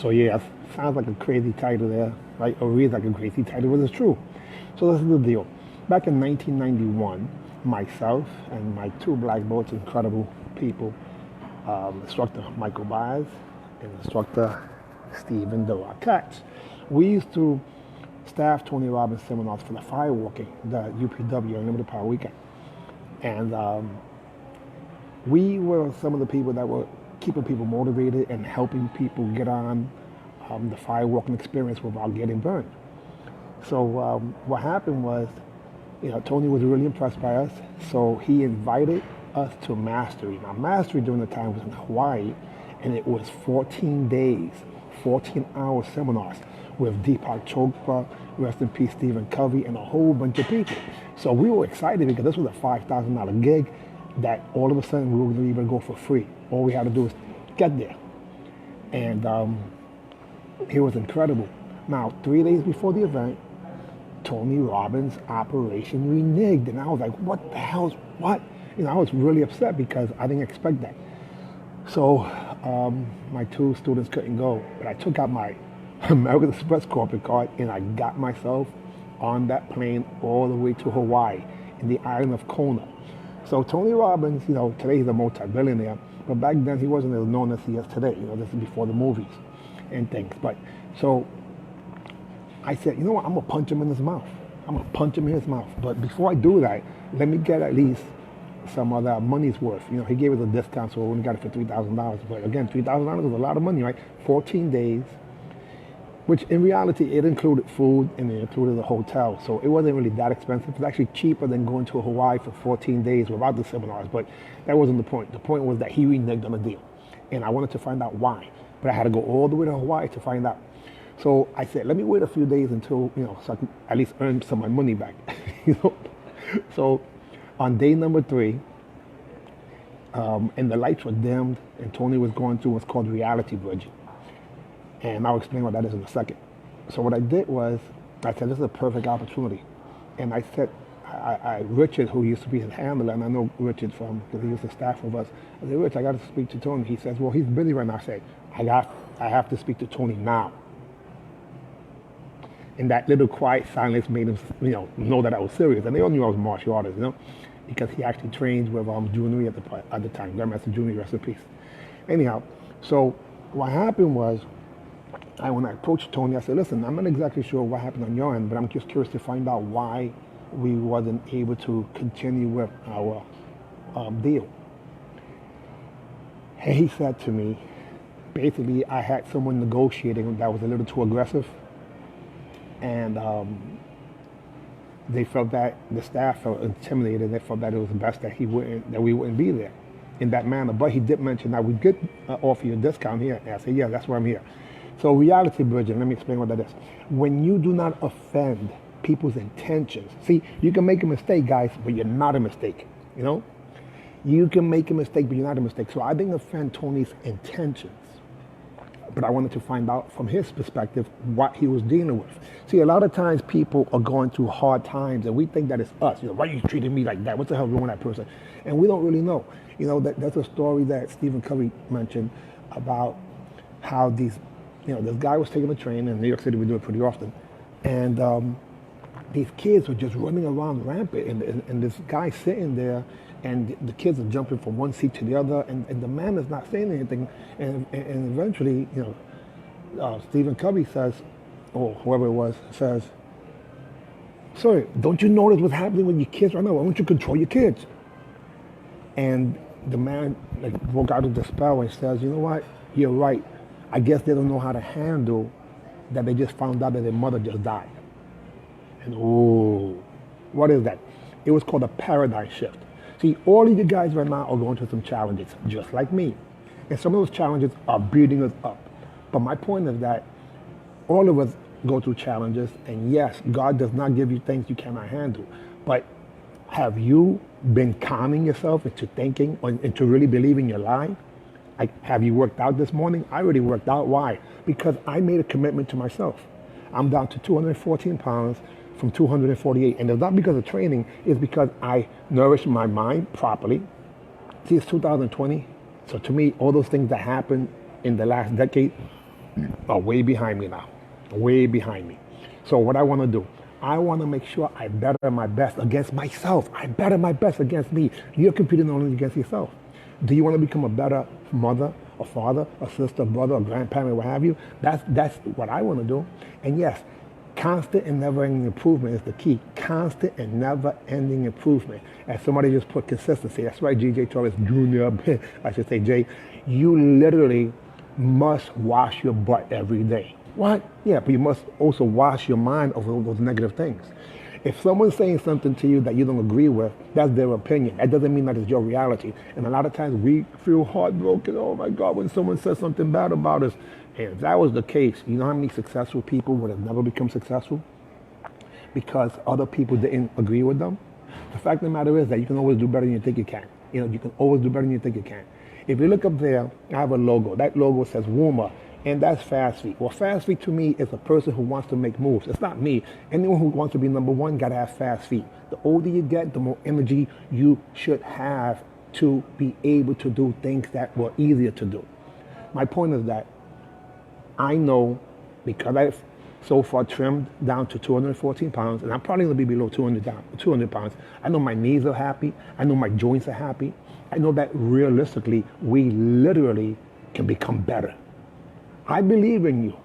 So yeah, sounds like a crazy title there, right? Or reads like a crazy title, but it's true. So this is the deal. Back in 1991, myself and my two black belts, incredible people, instructor Michael Myers and instructor Stephen The Rock Katz, we used to staff Tony Robbins seminars for the firewalking, the UPW, Unlimited Power Weekend. And we were some of the people that were keeping people motivated and helping people get on the firewalking experience without getting burned. So what happened was, Tony was really impressed by us, so he invited us to Mastery. Now, Mastery during the time was in Hawaii, and it was 14 days, 14-hour seminars with Deepak Chopra, rest in peace, Stephen Covey, and a whole bunch of people. So we were excited because this was a $5,000 gig that all of a sudden we were going to even go for free. All we had to do was get there. And it was incredible. Now, 3 days before the event, Tony Robbins' operation reneged. And I was like, what the hell's what? I was really upset because I didn't expect that. So my two students couldn't go, but I took out my American Express corporate card and I got myself on that plane all the way to Hawaii in the island of Kona. So Tony Robbins, today he's a multi-billionaire, but back then he wasn't as known as he is today. This is before the movies and things. But so I said, you know what, I'm gonna punch him in his mouth. I'm gonna punch him in his mouth. But before I do that, let me get at least some other money's worth. He gave us a discount, so we only got it for $3,000. But again, $3,000 was a lot of money, right? 14 days, which in reality, it included food and it included the hotel. So it wasn't really that expensive. It was actually cheaper than going to Hawaii for 14 days without the seminars. But that wasn't the point. The point was that he reneged on the deal. And I wanted to find out why. But I had to go all the way to Hawaii to find out. So I said, let me wait a few days until, so I can at least earn some of my money back. So on day number 3, and the lights were dimmed, and Tony was going through what's called reality bridging. And I'll explain what that is in a second. So what I did was, I said, this is a perfect opportunity. And I said, Richard, who used to be his handler, and I know Richard because he used to staff with us. I said, Rich, I got to speak to Tony. He says, well, he's busy right now. I said, I have to speak to Tony now. And that little quiet silence made him, know that I was serious. And they all knew I was a martial artist, because he actually trained with Junri at the time, Grandmaster Junri, rest in peace. Anyhow, so what happened was, when I approached Tony, I said, listen, I'm not exactly sure what happened on your end, but I'm just curious to find out why we wasn't able to continue with our deal. And he said to me, basically, I had someone negotiating that was a little too aggressive. And they felt that the staff felt intimidated. They felt that it was best that we wouldn't be there in that manner. But he did mention that we could offer you a discount here. And I said, yeah, that's why I'm here. So reality bridging, let me explain what that is. When you do not offend people's intentions, see, you can make a mistake, guys, but you're not a mistake. You can make a mistake, but you're not a mistake. So I didn't offend Tony's intentions. But I wanted to find out from his perspective what he was dealing with. See, a lot of times people are going through hard times and we think that it's us. Why are you treating me like that? What the hell's wrong with that person? And we don't really know. That's a story that Stephen Covey mentioned about how this guy was taking a train in New York City. We do it pretty often. And these kids were just running around rampant. And this guy sitting there, and the kids are jumping from one seat to the other, and the man is not saying anything. And eventually, Stephen Covey says, or whoever it was, says, sorry, don't you notice what's happening with your kids right now? Why don't you control your kids? And the man broke out of the spell and says, you know what? You're right. I guess they don't know how to handle that they just found out that their mother just died. And what is that? It was called a paradigm shift. See, all of you guys right now are going through some challenges, just like me. And some of those challenges are beating us up. But my point is that all of us go through challenges, and yes, God does not give you things you cannot handle. But have you been calming yourself into thinking, or into really believing your lie? Have you worked out this morning? I already worked out. Why? Because I made a commitment to myself. I'm down to 214 pounds from 248. And it's not because of training, it's because I nourished my mind properly. See, it's 2020. So to me, all those things that happened in the last decade are way behind me now. Way behind me. So what I want to do, I want to make sure I better my best against myself. I better my best against me. You're competing only against yourself. Do you want to become a better mother, a father, a sister, brother, a grandparent, what have you? That's what I want to do. And yes, constant and never-ending improvement is the key. Constant and never-ending improvement. As somebody just put, consistency. That's right, GJ Torres Jr. I should say Jay. You literally must wash your butt every day. What? Yeah, but you must also wash your mind of all those negative things. If someone's saying something to you that you don't agree with, that's their opinion. That doesn't mean that it's your reality. And a lot of times we feel heartbroken. Oh my God, when someone says something bad about us. And if that was the case, you know how many successful people would have never become successful? Because other people didn't agree with them. The fact of the matter is that you can always do better than you think you can. You know, you can always do better than you think you can. If you look up there, I have a logo. That logo says Wuma, and that's fast feet. Well, fast feet to me is a person who wants to make moves. It's not me. Anyone who wants to be number one got to have fast feet. The older you get, the more energy you should have to be able to do things that were easier to do. My point is that I know, because I've so far trimmed down to 214 pounds, and I'm probably going to be below 200 pounds. I know my knees are happy. I know my joints are happy. I know that realistically, we literally can become better. I believe in you.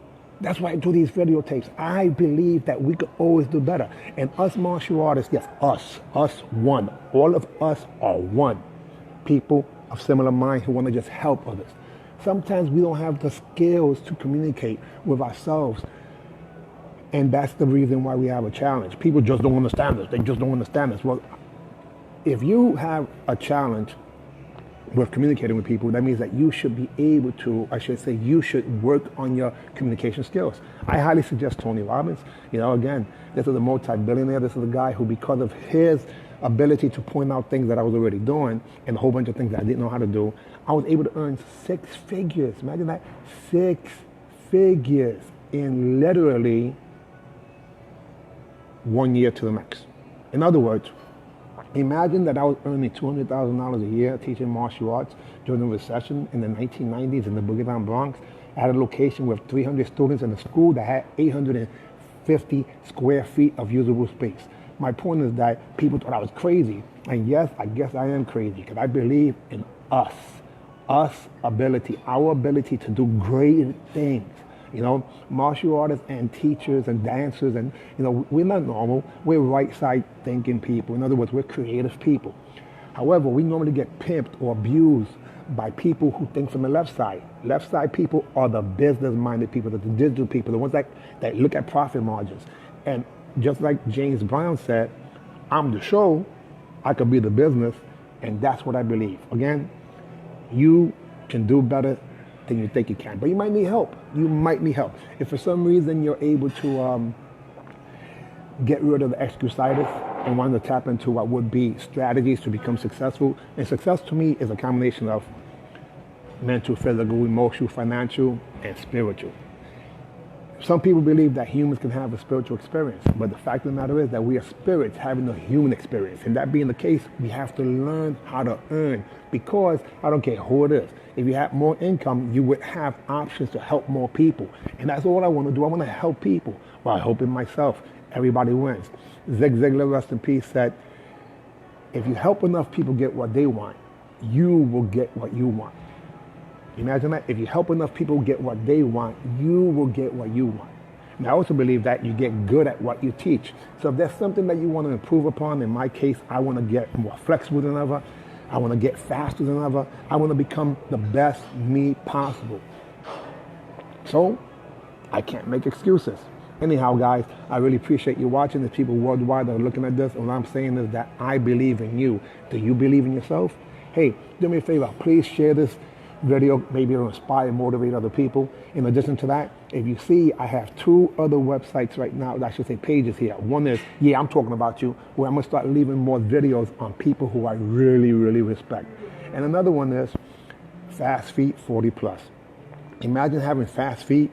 That's why I do these video tapes. I believe that we could always do better. And us martial artists, yes, us one. All of us are one. People of similar mind who want to just help others. Sometimes we don't have the skills to communicate with ourselves. And that's the reason why we have a challenge. People just don't understand us. They just don't understand us. Well, if you have a challenge with communicating with people, that means that you should be able to, I should say, you should work on your communication skills. I highly suggest Tony Robbins. You know, again, this is a multi-billionaire. This is a guy who, because of his ability to point out things that I was already doing and a whole bunch of things that I didn't know how to do, I was able to earn 6 figures. Imagine that, 6 figures in literally 1 year to the max. In other words, imagine that I was earning $200,000 a year teaching martial arts during the recession in the 1990s in the Boogie Down Bronx. I had a location with 300 students in a school that had 850 square feet of usable space. My point is that people thought I was crazy. And yes, I guess I am crazy because I believe in us. Ability, our ability to do great things. You know, martial artists and teachers and dancers, and, you know, we're not normal. We're right side thinking people. In other words, we're creative people. However, we normally get pimped or abused by people who think from the left side. Left side people are the business-minded people, the digital people, the ones that look at profit margins. And just like James Brown said, I'm the show, I could be the business, and that's what I believe. Again, you can do better than you think you can, but you might need help. You might need help. If for some reason you're able to get rid of the excusitis and want to tap into what would be strategies to become successful, and success to me is a combination of mental, physical, emotional, financial, and spiritual. Some people believe that humans can have a spiritual experience, but the fact of the matter is that we are spirits having a human experience. And that being the case, we have to learn how to earn, because I don't care who it is. If you have more income, you would have options to help more people. And that's all I want to do. I want to help people while helping myself. Everybody wins. Zig Ziglar, rest in peace, said, if you help enough people get what they want, you will get what you want. Imagine that. If you help enough people get what they want, you will get what you want. And I also believe that you get good at what you teach. So if there's something that you want to improve upon, in my case, I want to get more flexible than ever. I want to get faster than ever. I want to become the best me possible. So I can't make excuses. Anyhow, guys, I really appreciate you watching. There's people worldwide that are looking at this. And what I'm saying is that I believe in you. Do you believe in yourself? Hey, do me a favor. Please share this video. Maybe it'll inspire and motivate other people. In addition to that, if you see, I have 2 other websites right now, I should say pages here. One is, yeah, I'm talking about you, where I'm going to start leaving more videos on people who I really, really respect. And another one is Fast Feet 40 Plus. Imagine having fast feet,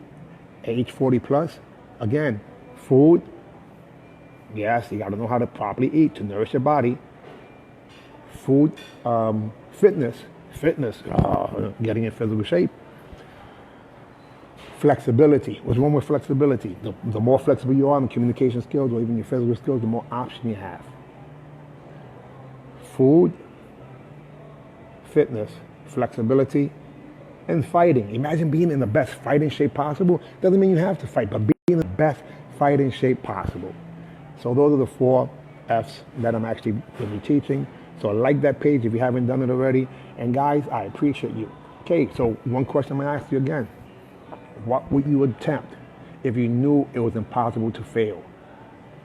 age 40 plus. Again, food, yes, you got to know how to properly eat to nourish your body. Food, fitness, getting in physical shape. Flexibility. What's wrong with flexibility? The more flexible you are in communication skills or even your physical skills, the more option you have. Food, fitness, flexibility, and fighting. Imagine being in the best fighting shape possible. Doesn't mean you have to fight, but being in the best fighting shape possible. So those are the 4 F's that I'm actually going to be teaching. So like that page if you haven't done it already. And guys, I appreciate you. Okay, so one question I'm going to ask you again. What would you attempt if you knew it was impossible to fail?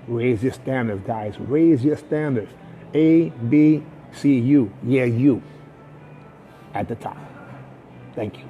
Raise your standards, guys. Raise your standards. A, B, C, U. Yeah, you. At the top. Thank you.